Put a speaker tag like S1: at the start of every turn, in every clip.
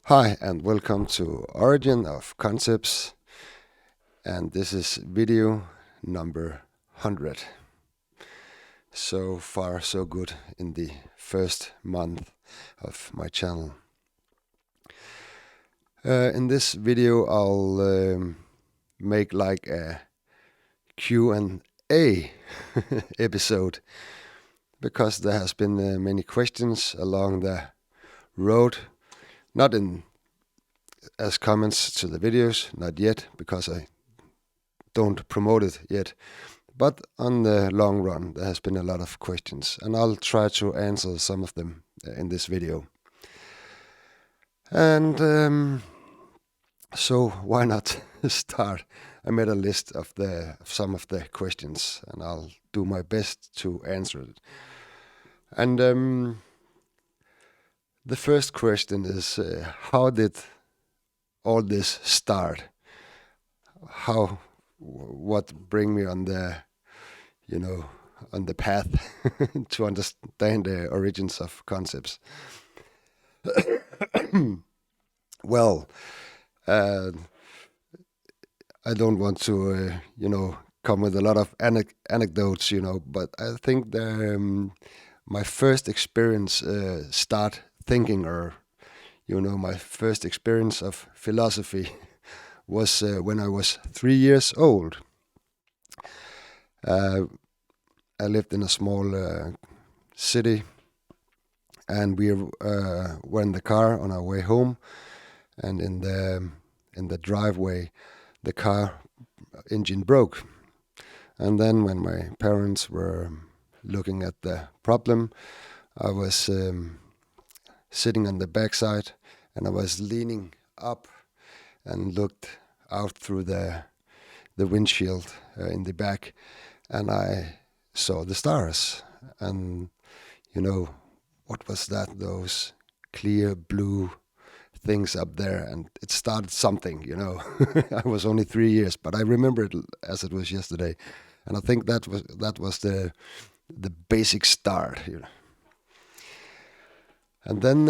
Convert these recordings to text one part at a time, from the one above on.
S1: Hi and welcome to Origin of Concepts, and this is video number 100. So far so good in the first month of my channel. In this video I'll make like a Q&A episode because there has been many questions along the road, not in as comments to the videos, not yet, because I don't promote it yet. But on the long run, there has been a lot of questions, and I'll try to answer some of them in this video. And so why not start? I made a list of some of the questions, and I'll do my best to answer it. And the first question is, how did all this start? What bring me on the path to understand the origins of concepts? Well, uh, I don't want to, come with a lot of anecdotes, but I think my first experience start thinking, or my first experience of philosophy was when I was 3 years old. I lived in a small city, and we were in the car on our way home, and in the driveway, the car engine broke. And then when my parents were looking at the problem, I was sitting on the backside, and I was leaning up and looked out through the windshield in the back, and I saw the stars. And what was that? Those clear blue things up there, and it started something. I was only 3 years, but I remember it as it was yesterday, and I think that was the basic start. And then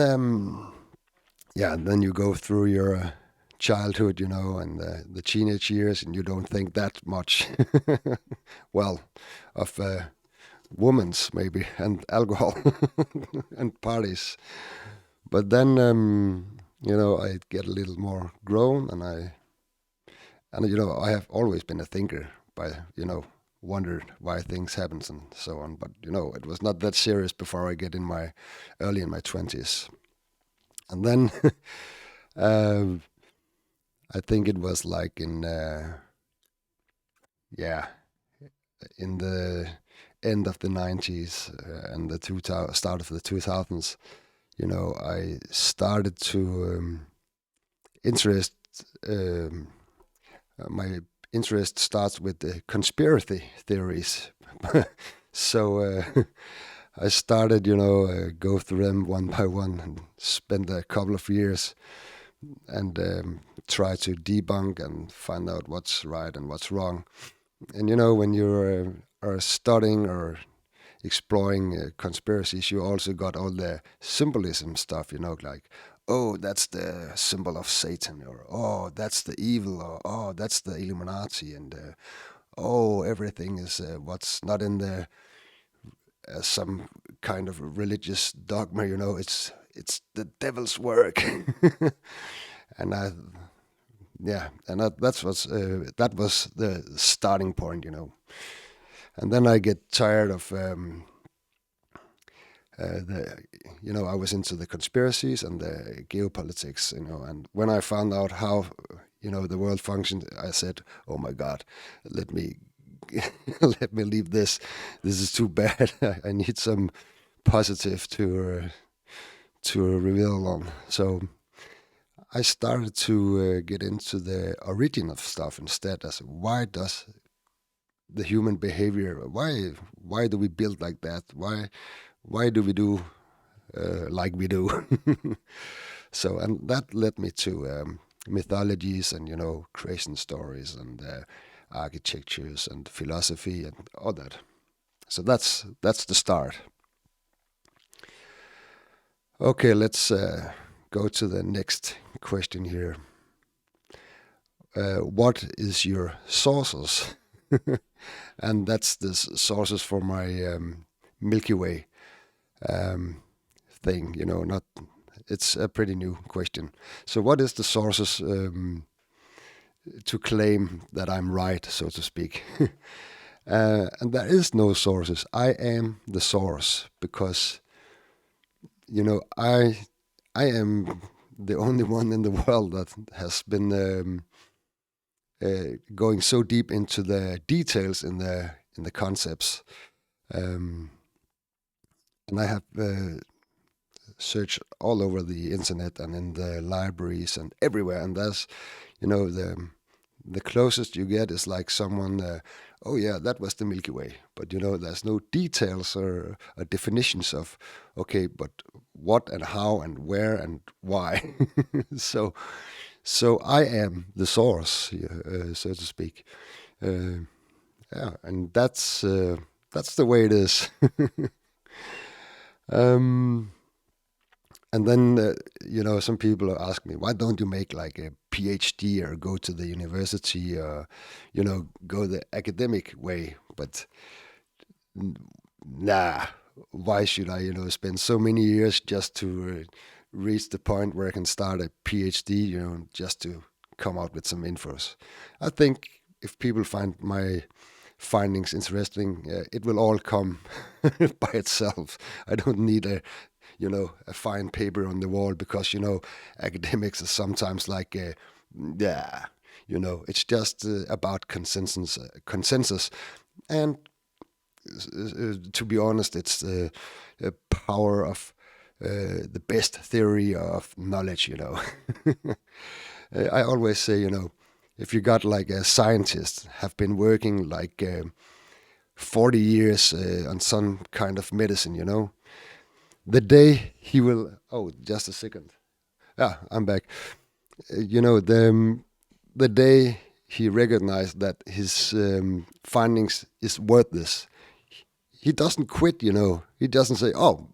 S1: then you go through your childhood, and the teenage years, and you don't think that much. Well, of women's maybe, and alcohol and parties. But then I get a little more grown, and I have always been a thinker, by wondered why things happen and so on. But it was not that serious before I get early in my 20s. And then I think it was like in the end of the 90s and the start of the 2000s, I started to interest. My interest starts with the conspiracy theories. So I started, go through them one by one, and spent a couple of years and try to debunk and find out what's right and what's wrong. And when you are studying or exploring conspiracies, you also got all the symbolism stuff, like, oh, that's the symbol of Satan, or oh, that's the evil, or oh, that's the Illuminati, and oh, everything is what's not in the some kind of religious dogma, it's the devil's work. And that was the starting point, And then I get tired of I was into the conspiracies and the geopolitics, and when I found out how the world functioned, I said, oh my God, let me let me leave this. This is too bad. I need some positive to reveal on. So I started to get into the origin of stuff instead. As why does the human behavior? Why do we build like that? Why do we do like we do? So, and that led me to mythologies and creation stories and architectures and philosophy and all that. So that's the start. Okay, let's go to the next question here. What is your sources? And that's the sources for my Milky Way thing. Not. It's a pretty new question. So, what is the sources to claim that I'm right, so to speak? And there is no sources. I am the source because I am the only one in the world that has been going so deep into the details in the concepts, and I have searched all over the internet and in the libraries and everywhere, and there's the closest you get is like someone, oh yeah, that was the Milky Way, but there's no details or definitions of, okay, but what and how and where and why. So I am the source, so to speak. Yeah, and that's the way it is. um, and then some people ask me, why don't you make like a PhD or go to the university or go the academic way? But nah, why should I spend so many years just to reach the point where I can start a PhD, just to come out with some infos? I think if people find my findings interesting, it will all come by itself. I don't need a fine paper on the wall because academics is sometimes like yeah, it's just about consensus, and to be honest, it's the power of the best theory of knowledge. I always say, if you got like a scientist have been working like 40 years on some kind of medicine, the day he will. Oh, just a second. Yeah, I'm back. The day he recognized that his findings is worth this, he doesn't quit. He doesn't say, "Oh,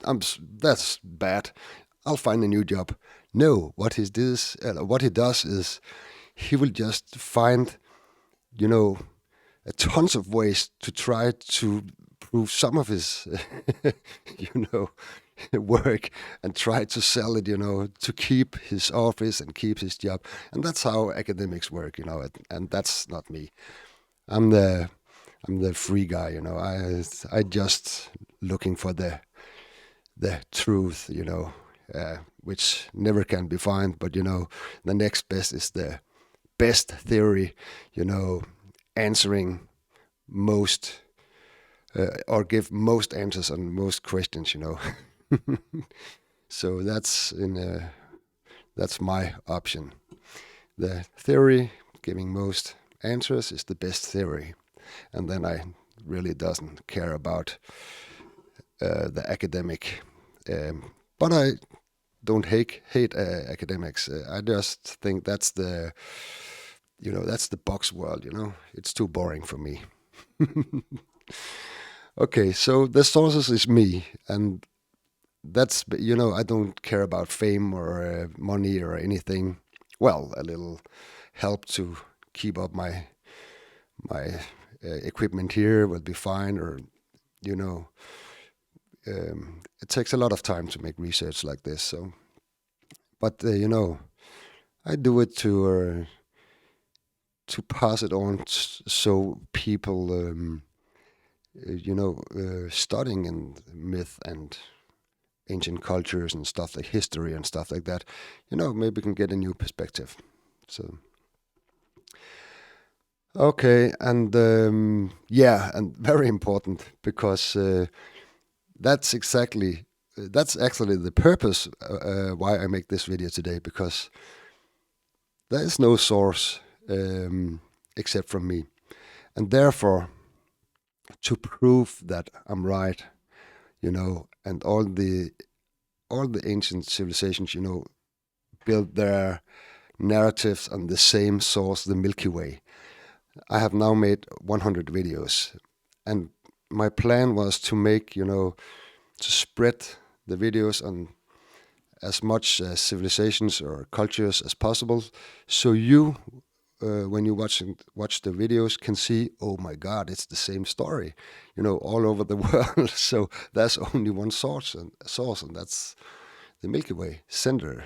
S1: that's bad. I'll find a new job." No, what he does is he will just find, tons of ways to try to prove some of his, work and try to sell it, to keep his office and keep his job. And that's how academics work, and that's not me. I'm the free guy, I just looking for the truth, which never can be found. But the next best is the best theory, answering most or give most answers on most questions. So that's my option. The theory giving most answers is the best theory, and then I really doesn't care about the academic. But I don't hate academics. I just think that's that's the box world. It's too boring for me. Okay, so the sources is me, and that's I don't care about fame or money or anything. Well, a little help to keep up my equipment here will be fine, or you know it takes a lot of time to make research like this. So, but I do it to pass it on, so people studying in myth and ancient cultures and stuff like history and stuff like that, maybe can get a new perspective. So okay, and yeah, and very important because that's actually the purpose why I make this video today, because there is no source except from me, and therefore to prove that I'm right, and all the ancient civilizations, build their narratives on the same source, the Milky Way. I have now made 100 videos, and my plan was to make, to spread the videos on as much civilizations or cultures as possible, so you, when you watch the videos, can see, oh my God, it's the same story, all over the world. So there's only one source, and that's the Milky Way center.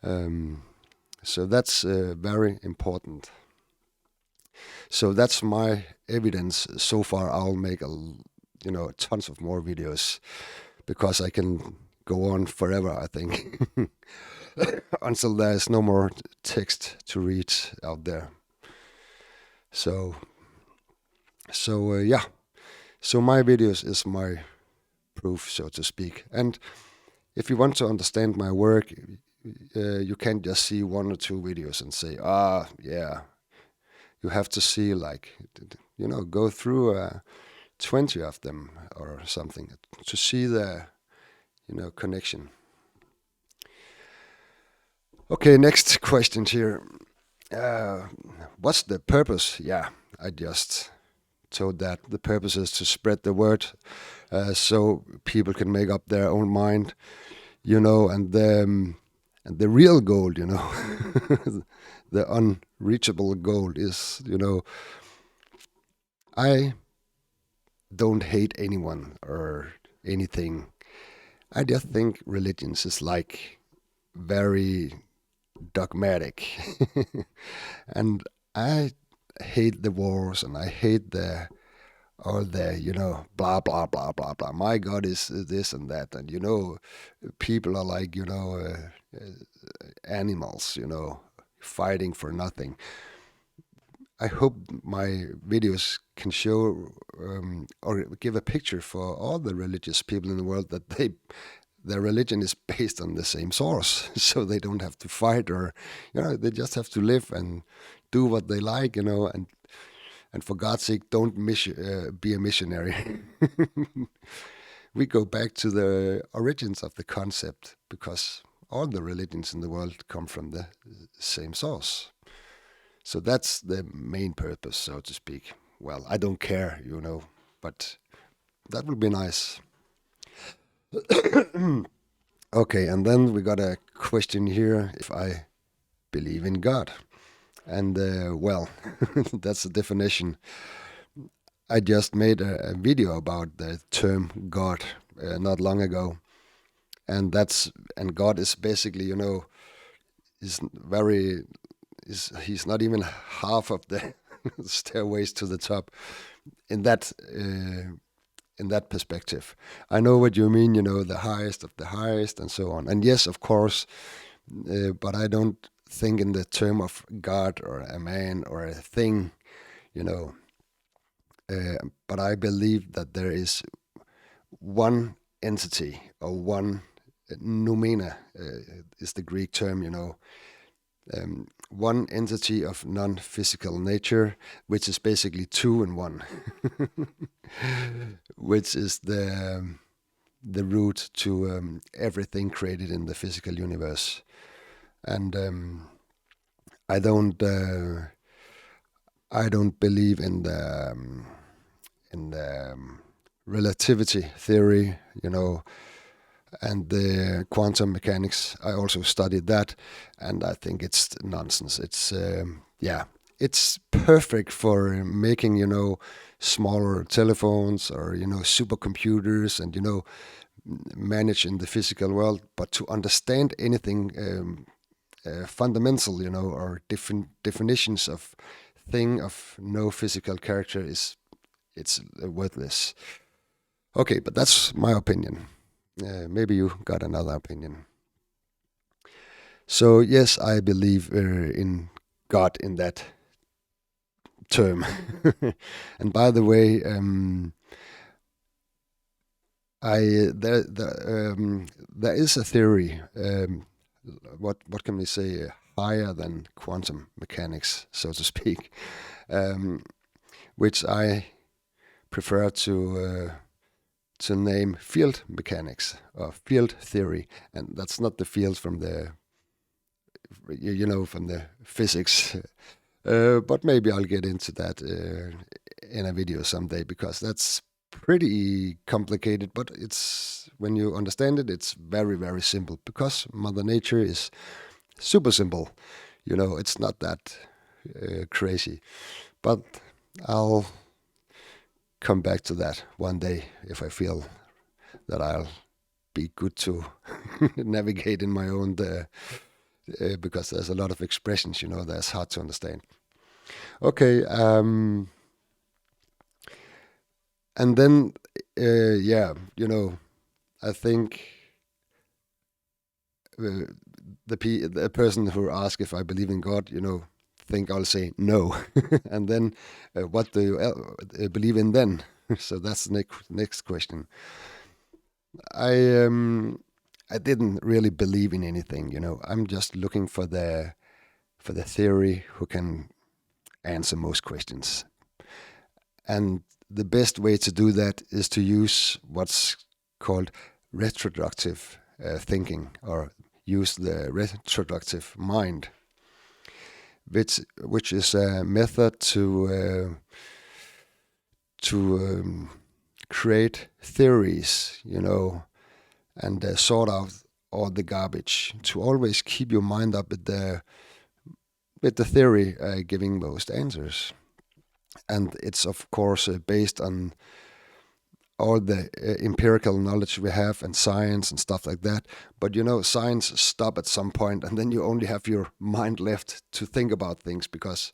S1: So that's very important. So that's my evidence so far. I'll make tons of more videos because I can go on forever, I think, until there's no more text to read out there. So yeah. So my videos is my proof, so to speak. And if you want to understand my work, you can't just see one or two videos and say, yeah. You have to see, like, go through 20 of them or something to see the, connection. Okay, next question here. What's the purpose? Yeah, I just told that. The purpose is to spread the word so people can make up their own mind, and the real goal, the unreachable goal is, I don't hate anyone or anything. I just think religions is like very dogmatic. And I hate the wars, and I hate all the, blah, blah, blah, blah, blah. My God is this and that. And, people are like, animals, fighting for nothing. I hope my videos can show or give a picture for all the religious people in the world that their religion is based on the same source, so they don't have to fight, or they just have to live and do what they like, and for God's sake, don't be a missionary. We go back to the origins of the concept, because all the religions in the world come from the same source. So that's the main purpose, so to speak. Well, I don't care, but that would be nice. Okay, and then we got a question here if I believe in God. And well, that's the definition. I just made a video about the term God not long ago. And God is basically, is very he's not even half of the stairways to the top in that perspective. I know what you mean, the highest of the highest and so on. And yes, of course, but I don't think in the term of God or a man or a thing, but I believe that there is one entity, or one noumena is the Greek term, one entity of non-physical nature, which is basically two in one, which is the root to everything created in the physical universe. And I don't believe in the relativity theory, and the quantum mechanics. I also studied that, and I think it's nonsense. It's it's perfect for making smaller telephones or supercomputers, and manage in the physical world. But to understand anything fundamental, or different definitions of thing of no physical character, it's worthless. Okay, but that's my opinion. Maybe you got another opinion. So yes, I believe in God in that term. And by the way, there is a theory. What can we say? Higher than quantum mechanics, so to speak, which I prefer to name field mechanics or field theory, and that's not the field from the from the physics. But maybe I'll get into that in a video someday, because that's pretty complicated, but it's when you understand it, it's very, very simple because Mother Nature is super simple. It's not that crazy. But I'll come back to that one day if I feel that I'll be good to navigate in my own, because there's a lot of expressions, that's hard to understand. Okay, and then, yeah, I think uh, the person who asks if I believe in God, think I'll say no, and then what do you believe in then? So that's the next question. I um, I didn't really believe in anything, I'm just looking for the theory who can answer most questions. And the best way to do that is to use what's called retroductive thinking, or use the retroductive mind, which is a method to create theories, and sort out all the garbage. To always keep your mind up with the theory giving most answers. And it's of course based on all the empirical knowledge we have and science and stuff like that. But science stop at some point, and then you only have your mind left to think about things, because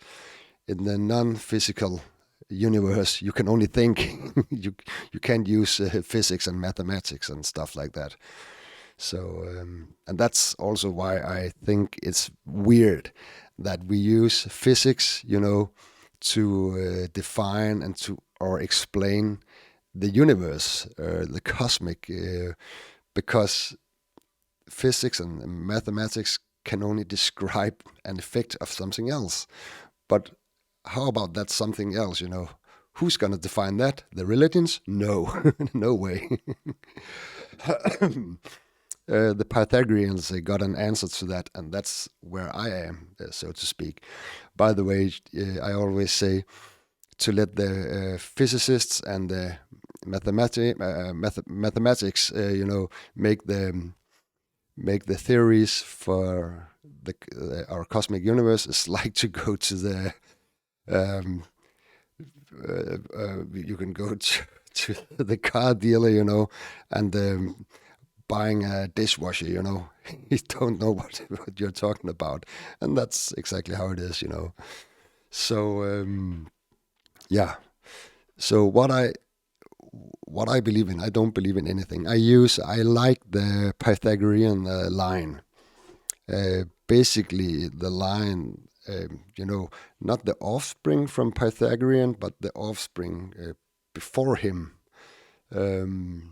S1: in the non-physical universe you can only think. You can't use physics and mathematics and stuff like that. So and that's also why I think it's weird that we use physics, to define and to or explain the universe, the cosmic, because physics and mathematics can only describe an effect of something else. But how about that something else? Who's gonna define that? The religions? No, no way. The Pythagoreans got an answer to that, and that's where I am, so to speak. By the way, I always say to let the physicists and the mathematics, make the theories for our cosmic universe is like to go to the you can go to the car dealer, and buying a dishwasher, you don't know what you're talking about, and that's exactly how it is, So yeah. So what I believe in, I don't believe in anything. I like the Pythagorean line. Basically, the line, not the offspring from Pythagorean, but the offspring before him. Um,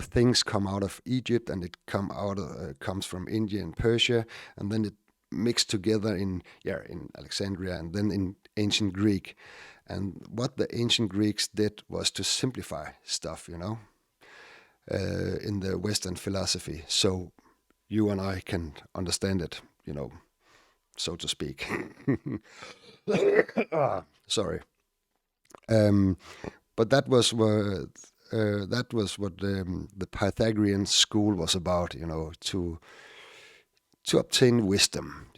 S1: things come out of Egypt, and it comes from India and Persia, and then it mixed together in Alexandria, and then in ancient Greek. And what the ancient Greeks did was to simplify stuff, in the Western philosophy, so you and I can understand it, so to speak. Sorry. Um, but that was what the Pythagorean school was about, to obtain wisdom,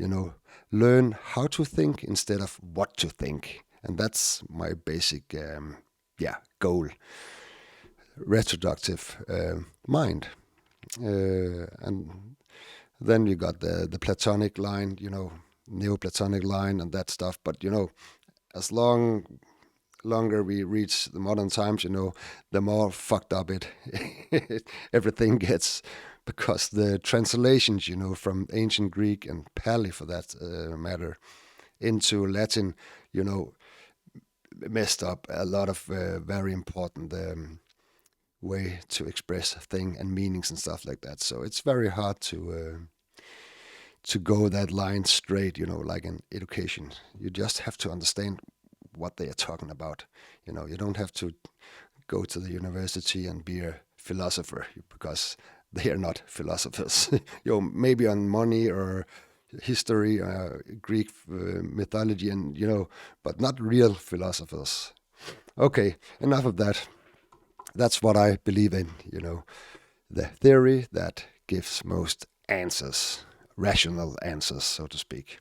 S1: learn how to think instead of what to think, and that's my basic goal. Retroductive mind, and then you got the Platonic line, Neoplatonic line and that stuff. But as longer we reach the modern times, the more fucked up it everything gets, because the translations, from ancient Greek and Pali, for that matter, into Latin, you know, messed up a lot of very important way to express thing and meanings and stuff like that. So it's very hard to go that line straight, like in education. You just have to understand what they are talking about. You don't have to go to the university and be a philosopher, because they are not philosophers. Maybe on money or history, Greek mythology, and but not real philosophers. Okay, enough of that. That's what I believe in, the theory that gives most answers, rational answers, so to speak.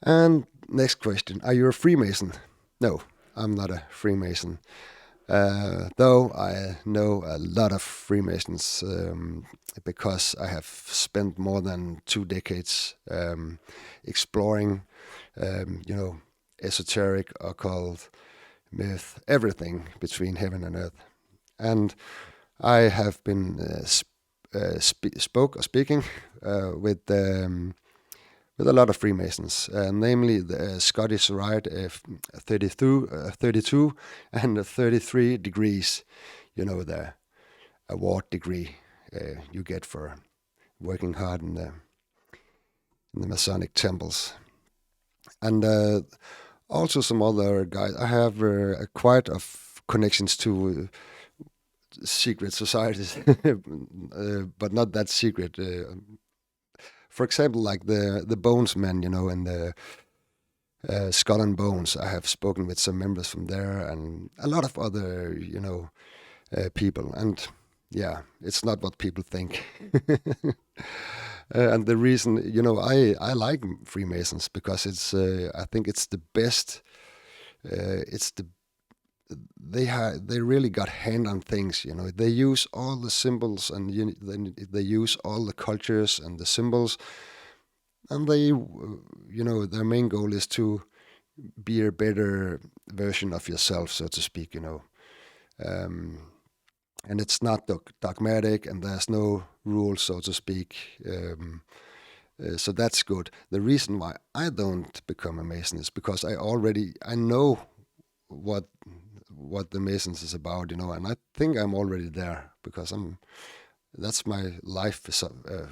S1: And next question: are you a Freemason? No, I'm not a Freemason. Though I know a lot of Freemasons because I have spent more than 2 decades exploring, esoteric, occult, myth, everything between heaven and earth. And I have been speaking with a lot of Freemasons, namely the Scottish Rite 32 and 33 degrees, the award degree you get for working hard in the Masonic temples. And also some other guys. I have quite of connections to secret societies, but not that secret. For example, like the Bones Men, and the Skull and Bones. I have spoken with some members from there and a lot of other, people. And yeah, it's not what people think. And the reason, I like Freemasons because I think it's the best. It's the they really got hand on things. They use all the symbols and they use all the cultures and the symbols, and their main goal is to be a better version of yourself, so to speak. Um, and it's not dogmatic, and there's no rules, so to speak. So that's good. The reason why I don't become a Mason is because I know what the Masons is about, and I think I'm already there because that's my life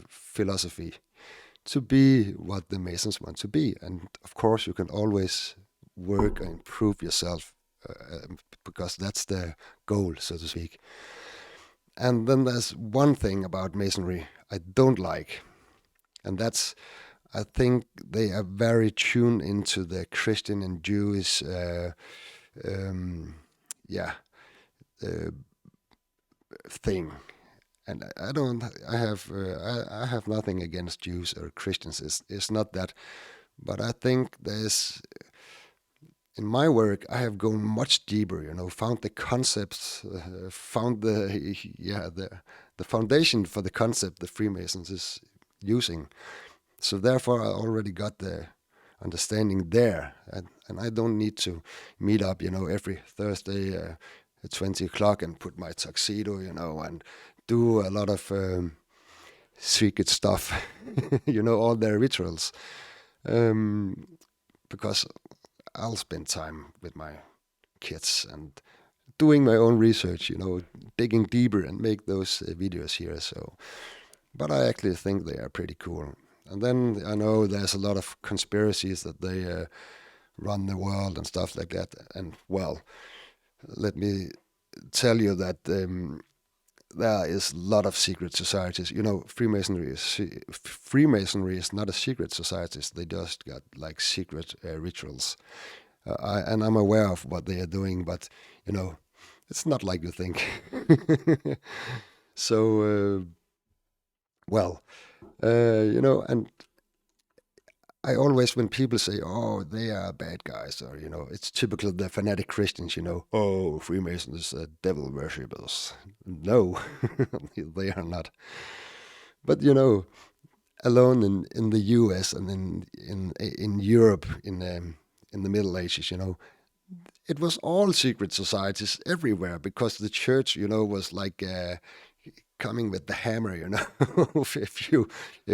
S1: philosophy, to be what the Masons want to be. And of course, you can always work and improve yourself because that's the goal, so to speak. And then there's one thing about Masonry I don't like, and that's, I think they are very tuned into the Christian and Jewish, yeah, uh, thing. And I have nothing against Jews or Christians. It's not that, but I think there's, in my work, I have gone much deeper. Found the concepts, found the foundation for the concept the Freemasons is using. So therefore, I already got the understanding there, and I don't need to meet up, every Thursday at 20 o'clock and put my tuxedo, and do a lot of secret stuff, all their rituals, because I'll spend time with my kids and doing my own research, digging deeper and make those videos here. So, but I actually think they are pretty cool. And then I know there's a lot of conspiracies that they run the world and stuff like that. And well, let me tell you that there is a lot of secret societies. Freemasonry is not a secret society. They just got like secret rituals, and I'm aware of what they are doing, but it's not like you think. So, well, and I always, when people say, "Oh, they are bad guys," or it's typical the fanatic Christians, "Oh, Freemasons are devil worshippers." No, they are not. But alone in the U.S. and in Europe in the Middle Ages, it was all secret societies everywhere because the church, was like coming with the hammer,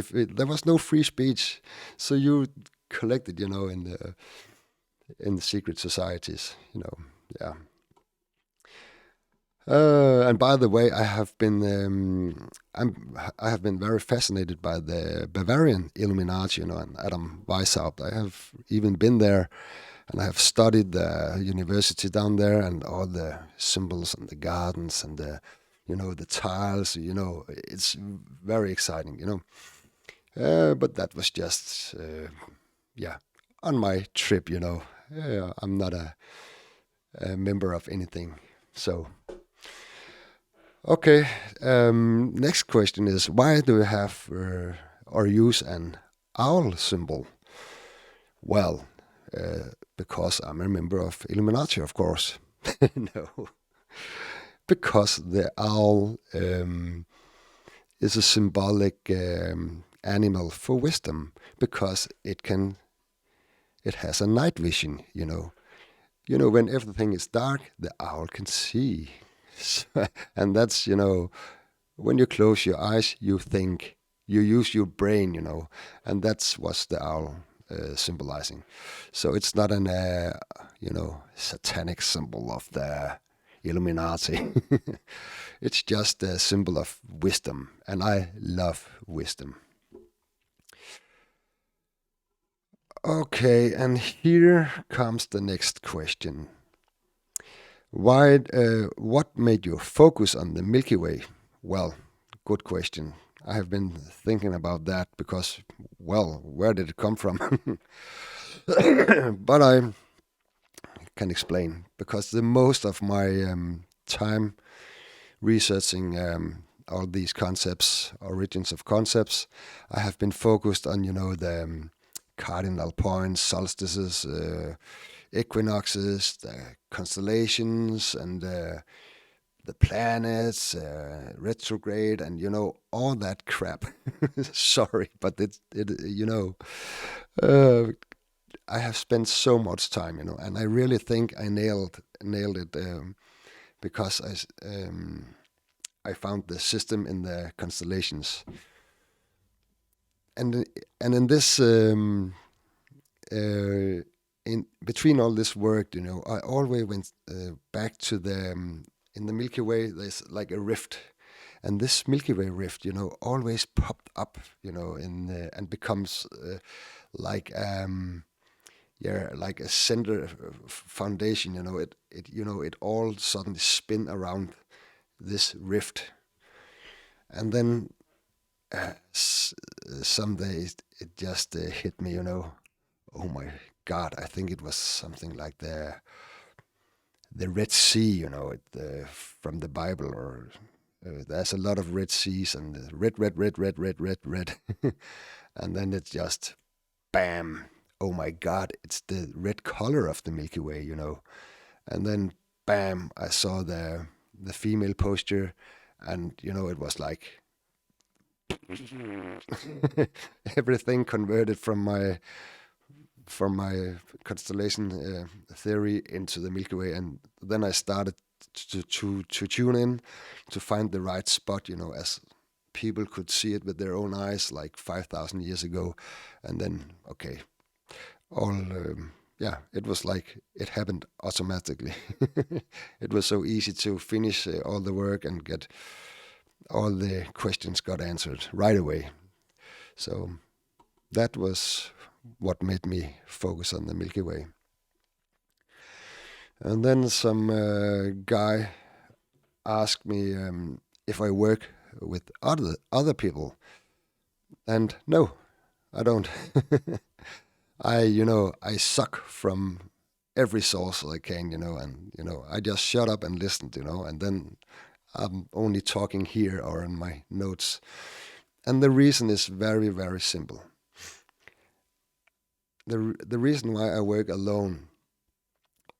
S1: there was no free speech, so you collected, in the secret societies, yeah. And by the way, I have been very fascinated by the Bavarian Illuminati, and Adam Weishaupt. I have even been there, and I have studied the university down there and all the symbols and the gardens and the tiles. It's very exciting. But that was just yeah, on my trip. I'm not a member of anything, so Okay. Next question is, why do you have or use an owl symbol? Well, because I'm a member of Illuminati, of course. No, because the owl is a symbolic animal for wisdom, because it has a night vision. When everything is dark, the owl can see. And that's, when you close your eyes, you think, you use your brain, and that's what the owl symbolizing. So it's not an, satanic symbol of the Illuminati. It's just a symbol of wisdom, and I love wisdom. Okay, and here comes the next question. What made you focus on the Milky Way? Well, good question. I have been thinking about that because, well, where did it come from? But I can explain because the most of my time researching all these concepts, origins of concepts, I have been focused on, the cardinal points, solstices, equinoxes, the constellations, and the planets, retrograde, and all that crap. Sorry, but uh, I have spent so much time, and I really think I nailed it because I found the system in the constellations, and in this in between all this work, I always went back to the in the Milky Way. There's like a rift, and this Milky Way rift, always popped up, in and becomes like like a center foundation. It all suddenly spin around this rift, and then someday it just hit me. Oh my God! I think it was something like the Red Sea, from the Bible, or there's a lot of Red Seas and red, red, red, red, red, red, red, and then it's just bam! Oh my God! It's the red color of the Milky Way, and then bam! I saw the female posture, and it was like everything converted from my constellation theory into the Milky Way, and then I started to tune in to find the right spot, as people could see it with their own eyes like 5,000 years ago, and then okay, all yeah, it was like it happened automatically. It was so easy to finish all the work and get all the questions got answered right away. So that was what made me focus on the Milky Way. And then some guy asked me if I work with other people, and no, I don't. I suck from every source I can, and I just shut up and listened, and then I'm only talking here or in my notes. And the reason is very, very simple. The reason why I work alone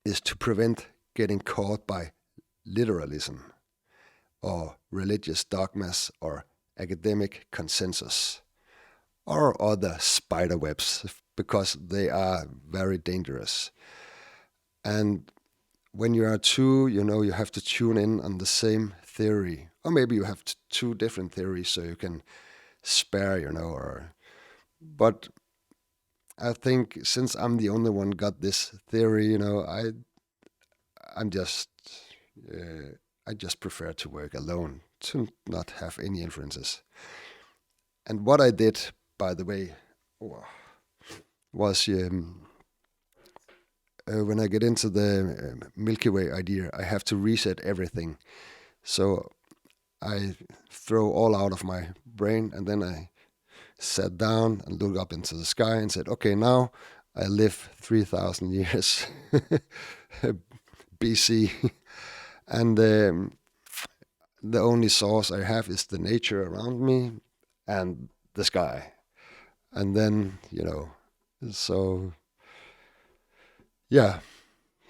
S1: is to prevent getting caught by literalism or religious dogmas or academic consensus or other spider webs, because they are very dangerous. And when you are two, you have to tune in on the same theory, or maybe you have two different theories so you can spare, or but I think since I'm the only one got this theory, I'm just uh, I just prefer to work alone to not have any influences. And what I did, by the way, was when I get into the Milky Way idea, I have to reset everything. So I throw all out of my brain, and then I sat down and looked up into the sky and said, okay, now I live 3,000 years BC. And the only source I have is the nature around me and the sky. And then, so yeah,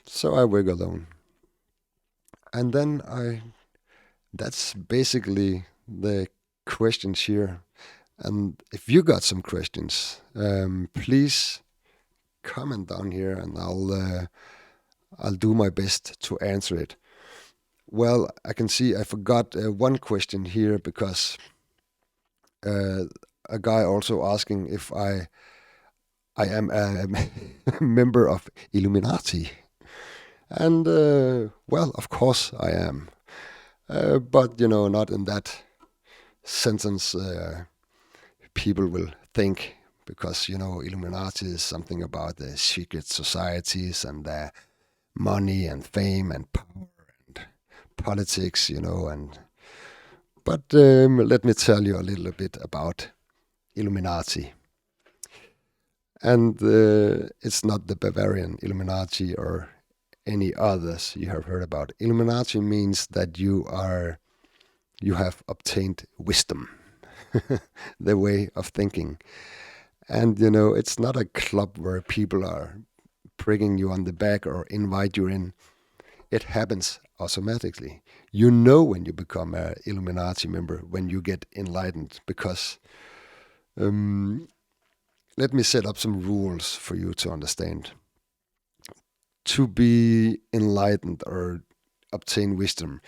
S1: so I work alone. And then that's basically the questions here. And if you got some questions, please comment down here, and I'll do my best to answer it. Well, I can see I forgot one question here, because a guy also asking if I am a member of Illuminati, and well, of course I am, but not in that sentence. People will think, because Illuminati is something about the secret societies and money and fame and power and politics, and but let me tell you a little bit about Illuminati. And it's not the Bavarian Illuminati or any others you have heard about. Illuminati means that you have obtained wisdom, the way of thinking. And it's not a club where people are pricking you on the back or invite you in. It happens automatically. You know when you become an Illuminati member, when you get enlightened, because let me set up some rules for you to understand. To be enlightened or obtain wisdom,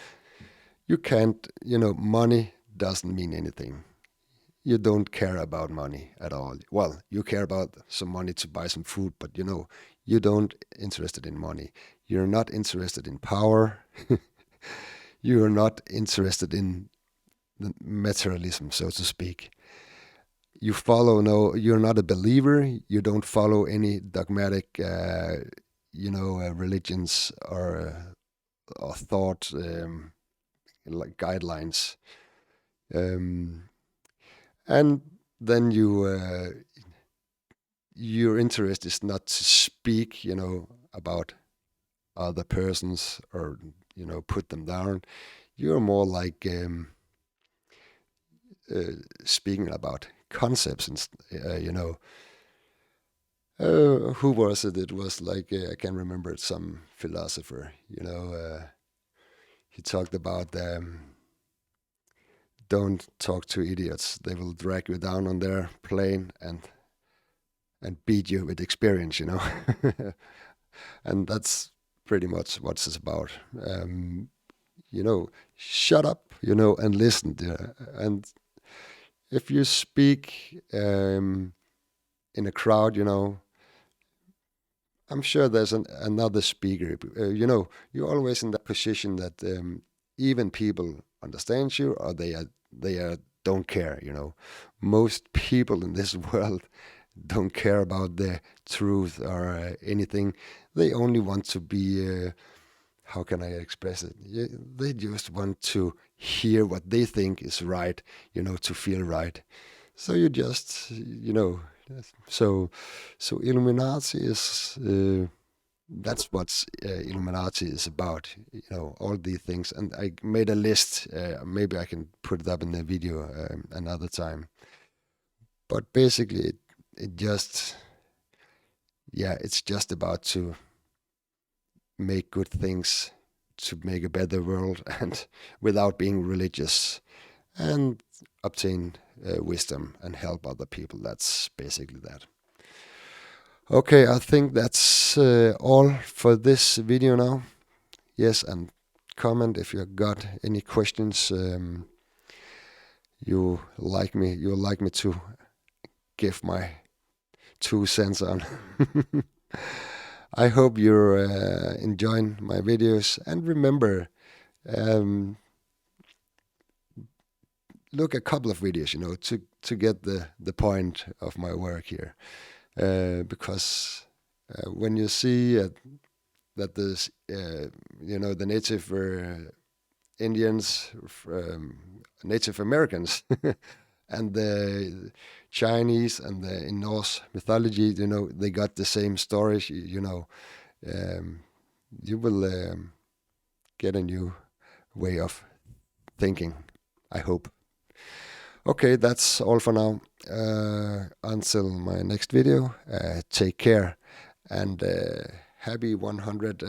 S1: you can't, money doesn't mean anything. You don't care about money at all. Well, you care about some money to buy some food, but you don't interested in money. You're not interested in power. You're not interested in the materialism, so to speak. You're not a believer. You don't follow any dogmatic, religions or thought, like guidelines. And then your interest is not to speak, about other persons, or put them down. You're more like speaking about concepts, and who was it? It was like I can remember it, some philosopher. He talked about don't talk to idiots. They will drag you down on their plane and beat you with experience. And that's pretty much what it's about. Shut up, and listen. And if you speak in a crowd, I'm sure there's another speaker. You're always in that position that even people understand you, or they don't care. Most people in this world don't care about the truth or anything. They only want to be. How can I express it? They just want to hear what they think is right. To feel right. So you just, so Illuminati is. That's what Illuminati is about, all these things. And I made a list. Maybe I can put it up in the video another time. But basically, it just, it's just about to make good things, to make a better world, and without being religious, and obtain wisdom and help other people. That's basically that. Okay, I think that's all for this video now. Yes, and comment if you got any questions you'd like me to give my 2 cents on. I hope you're enjoying my videos, and remember, look a couple of videos, to get the point of my work here. Because when you see that there's, the native Indians, Native Americans, and the Chinese, and in Norse mythology, they got the same stories. You will get a new way of thinking, I hope. Okay, that's all for now. Until my next video, take care, and happy 100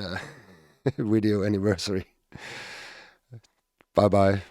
S1: video anniversary. Bye bye.